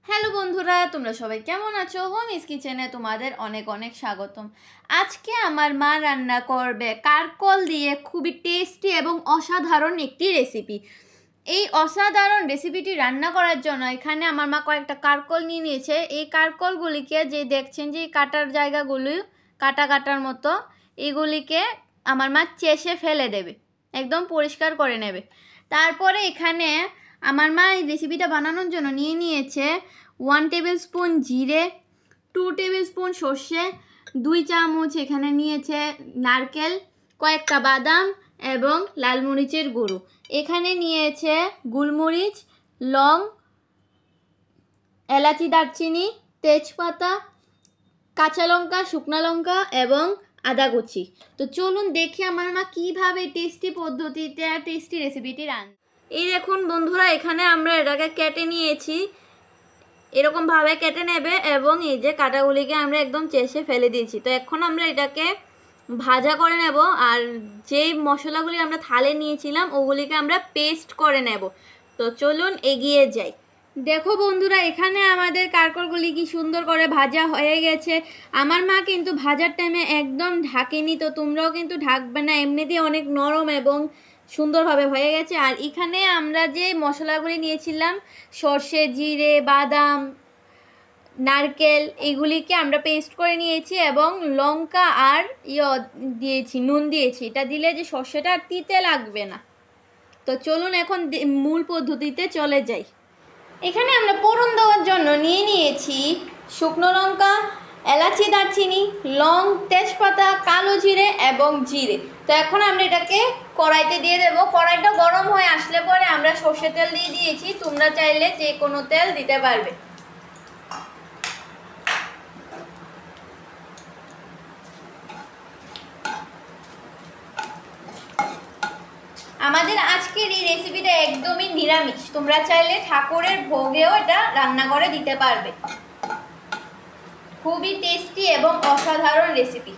Hello বন্ধুরা, তোমরা সবাই কেমন আছো? হোমিস কিচেনে তোমাদের অনেক অনেক স্বাগতম। আজকে আমার মা রান্না করবে কারকল দিয়ে খুবই টেস্টি এবং অসাধারণ একটি রেসিপি। এই অসাধারণ রেসিপিটি রান্না করার জন্য এখানে আমার মা কয়েকটা কারকল নিয়ে নিয়েছে। এই কারকলগুলিকে যে দেখছেন যে কাটার জায়গাগুলি কাটা কাটার মতো, এগুলিকে আমার মা চেষে ফেলে দেবে, একদম পরিষ্কার করে নেবে। তারপরে এখানে আমার মা এই রেসিপিটা বানানোর জন্য নিয়ে নিয়েছে 1 টেবিল স্পুন জিরে, 2 টেবিল স্পুন সর্ষে, 2 চামচ এখানে নিয়েছে নারকেল, কয়েকটা বাদাম এবং লাল মরিচের গুঁড়ো। এখানে নিয়েছে গোলমরিচ, লং, এলাচি, দারচিনি, তেজপাতা, কাঁচা লঙ্কা, শুকনো লঙ্কা এবং আদা কুচি। তো চলুন দেখি আমার মা কীভাবে টেস্টি পদ্ধতিতে টেস্টি রেসিপিটি রান্না। এই দেখুন বন্ধুরা, এখানে আমরা এটাকে কেটে নিয়েছি, এরকমভাবে কেটে নেবে এবং এই যে কাটাগুলিকে আমরা একদম চেষে ফেলে দিয়েছি। তো এখন আমরা এটাকে ভাজা করে নেব, আর যেই মশলাগুলি আমরা থালে নিয়েছিলাম ওগুলিকে আমরা পেস্ট করে নেব। তো চলুন এগিয়ে যাই। দেখো বন্ধুরা, এখানে আমাদের কারকলগুলি কি সুন্দর করে ভাজা হয়ে গেছে। আমার মা কিন্তু ভাজার টাইমে একদম ঢাকেনি, তো তোমরাও কিন্তু ঢাকবে না, এমনিতেই অনেক নরম এবং সুন্দরভাবে হয়ে গেছে। আর এখানে আমরা যে মশলাগুলি নিয়েছিলাম, সর্ষে, জিরে, বাদাম, নারকেল, এগুলিকে আমরা পেস্ট করে নিয়েছি এবং লঙ্কা আর দিয়েছি, নুন দিয়েছি। এটা দিলে যে সর্ষেটা আর তিতে লাগবে না। তো চলুন এখন মূল পদ্ধতিতে চলে যাই। এখানে আমরা ফোড়ন দেওয়ার জন্য নিয়ে নিয়েছি শুকনো লঙ্কা, এলাচি, দারচিনি, লং, তেজপাতা, কালো জিরে এবং জিরে। তো এখন আমরা এটাকে কড়াইতে দিয়ে দেবো। কড়াইটা গরম হয়ে আসলে পরে আমরা সর্ষে তেল দিয়ে দিয়েছি, তোমরা চাইলে যে কোনো তেল দিতে পারবে। আমাদের আজকের এই রেসিপিটা একদমই নিরামিষ, তোমরা চাইলে ঠাকুরের ভোগেও এটা রান্না করে দিতে পারবে। খুবই টেস্টি এবং অসাধারণ রেসিপি।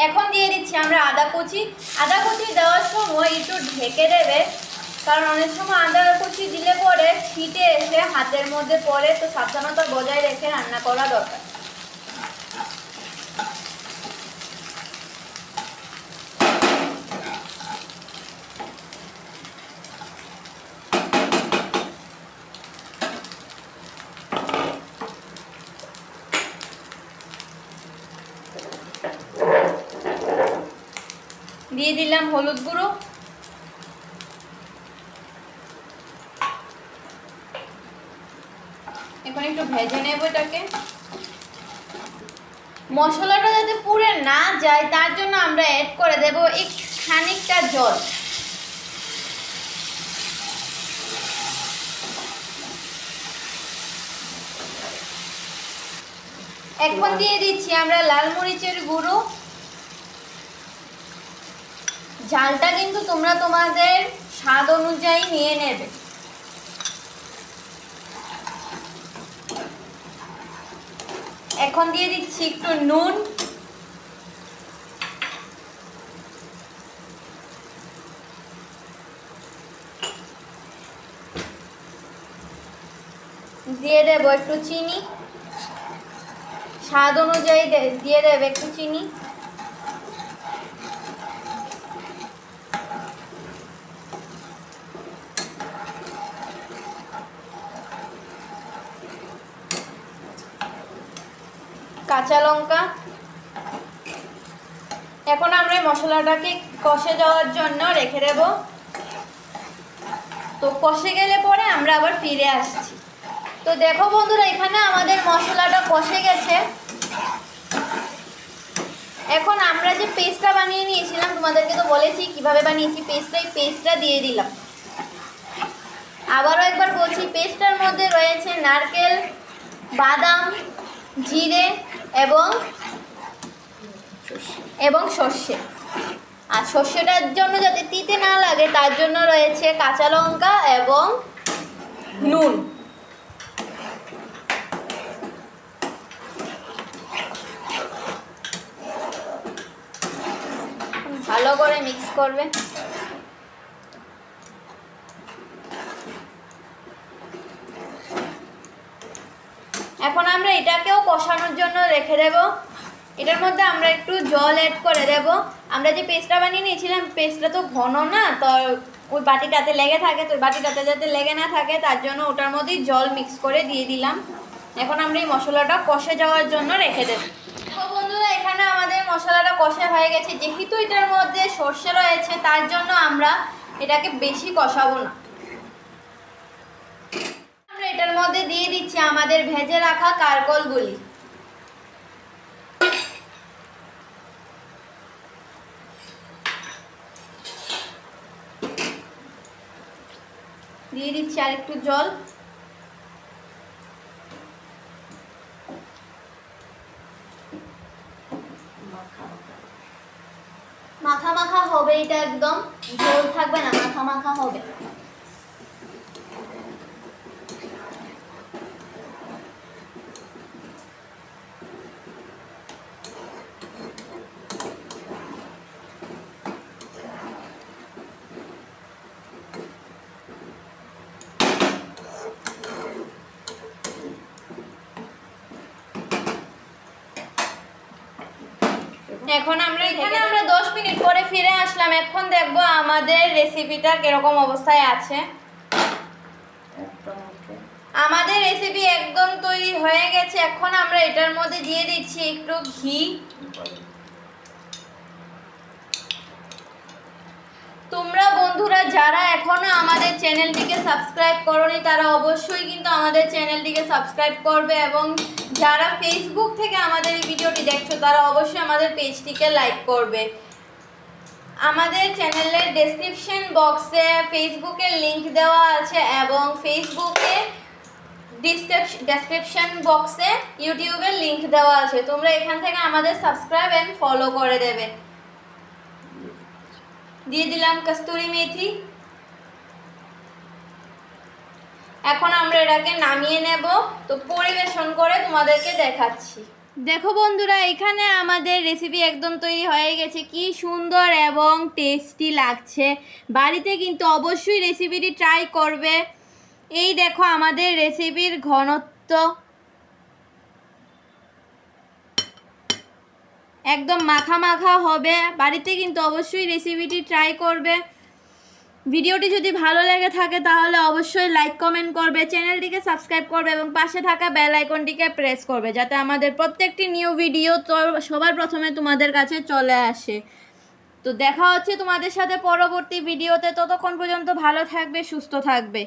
এখন দিয়ে দিচ্ছি আমরা আদা কুচি। আদা কুচি দেওয়ার সময় একটু ঢেকে দেবে, কারণ অনেক সময় আদা কুচি দিলে পরে ছিটে এসে হাতের মধ্যে পড়ে, তো সাবধানতা বজায় রেখে রান্না করা দরকার। দিয়ে দিলাম হলুদ গুঁড়ো, এখন একটু ভেজে নেব এটাকে। মশলাটা যাতে পুড়ে না যায় তার জন্য আমরা অ্যাড করে দেব খানিকটা জল। এখন দিয়ে দিচ্ছি আমরা লাল মরিচের গুঁড়ো। ঝালটা কিন্তু তোমরা তোমাদের স্বাদ অনুযায়ী নিয়ে নেবে। এখন দিয়ে দিচ্ছি একটু নুন, দিয়ে দেব একটু চিনি, স্বাদ অনুযায়ী দিয়ে দেব একটু চিনি। কাঁচা লঙ্কা। এখন আমরা মশলাটাকে কষে যাওয়ার জন্য রেখে দেব। তো কষে গেলে পরে আমরা আবার ফিরে আসছি। তো দেখো বন্ধুরা, এখানে আমাদের মশলাটা কষে গেছে। এখন আমরা যে পেস্টটা বানিয়ে নিয়েছিলাম, তোমাদেরকে তো বলেছি কিভাবে বানিয়েছি পেস্টটা, এই পেস্টটা দিয়ে দিলাম। আবারও একবার বলছি, পেস্টটার মধ্যে রয়েছে নারকেল, বাদাম, জিরে এবং সর্ষে। আর সর্ষেটার জন্য যাতে তিতে না লাগে তার জন্য রয়েছে কাঁচা লঙ্কা এবং নুন। ভালো করে মিক্স করবে। এখন আমরা এটাকেও কষানোর জন্য রেখে দেব। এটার মধ্যে আমরা একটু জল অ্যাড করে দেব। আমরা যে পেস্টটা বানিয়ে নিয়েছিলাম, পেস্টটা তো ঘন না, তো ওই বাটিটাতে লেগে থাকে, তো ওই বাটিটাতে যাতে লেগে না থাকে তার জন্য ওটার মধ্যেই জল মিক্স করে দিয়ে দিলাম। এখন আমরা এই মশলাটা কষে যাওয়ার জন্য রেখে দেব। তো বন্ধুরা, এখানে আমাদের মশলাটা কষা হয়ে গেছে। যেহেতু এটার মধ্যে সর্ষে রয়েছে তার জন্য আমরা এটাকে বেশি কষাবো না। আমরা এটার মধ্যে দিয়ে দিচ্ছি আমাদের ভেজে রাখা কারকলগুলি। দিয়ে দিচ্ছি আর একটু জল। মাখা মাখা হবে, এটা একদম ঝোল থাকবে না, মাখা মাখা হবে। এখন আমরা 10 মিনিট পরে ফিরে আসলাম। এখন দেখবো আমাদের রেসিপিটা কিরকম অবস্থায় আছে। আমাদের রেসিপি একদম তৈরি হয়ে গেছে। এখন আমরা এটার মধ্যে দিয়ে দিচ্ছি একটু ঘি। তোমরা বন্ধুরা যারা এখনো আমাদের চ্যানেলটিকে সাবস্ক্রাইব করোনি তারা অবশ্যই কিন্তু আমাদের চ্যানেলটিকে সাবস্ক্রাইব করবে, এবং যারা ফেসবুক থেকে আমাদের এই ভিডিওটি দেখছো তারা অবশ্যই আমাদের পেজটিকে লাইক করবে। আমাদের চ্যানেলের ডেসক্রিপশন বক্সে ফেসবুকের লিংক দেওয়া আছে, এবং ফেসবুকে ডেসক্রিপশন বক্সে ইউটিউবের লিংক দেওয়া আছে। তোমরা এখান থেকে আমাদের সাবস্ক্রাইব এন্ড ফলো করে দেবে। দিয়ে দিলাম কস্তুরি মেথি। এখন আমরা এটাকে নামিয়ে নেব। তো পরিবেশন করে তোমাদেরকে দেখাচ্ছি। দেখো বন্ধুরা, এখানে আমাদের রেসিপি একদম তৈরি হয়ে গেছে। কি সুন্দর এবং টেস্টি লাগছে। বাড়িতে কিন্তু অবশ্যই রেসিপিটি ট্রাই করবে। এই দেখো আমাদের রেসিপির ঘনত্ব একদম মাখা মাখা হবে। বাড়িতে কিন্তু অবশ্যই রেসিপিটি ট্রাই করবে। ভিডিওটি যদি ভালো লেগে থাকে তাহলে অবশ্যই লাইক কমেন্ট করবে, চ্যানেলটিকে সাবস্ক্রাইব করবে এবং পাশে থাকা বেল আইকনটিকে প্রেস করবে, যাতে আমাদের প্রত্যেকটি নিউ ভিডিও সবার প্রথমে তোমাদের কাছে চলে আসে। তো দেখা হচ্ছে তোমাদের সাথে পরবর্তী ভিডিওতে। ততক্ষণ পর্যন্ত ভালো থাকবে, সুস্থ থাকবে।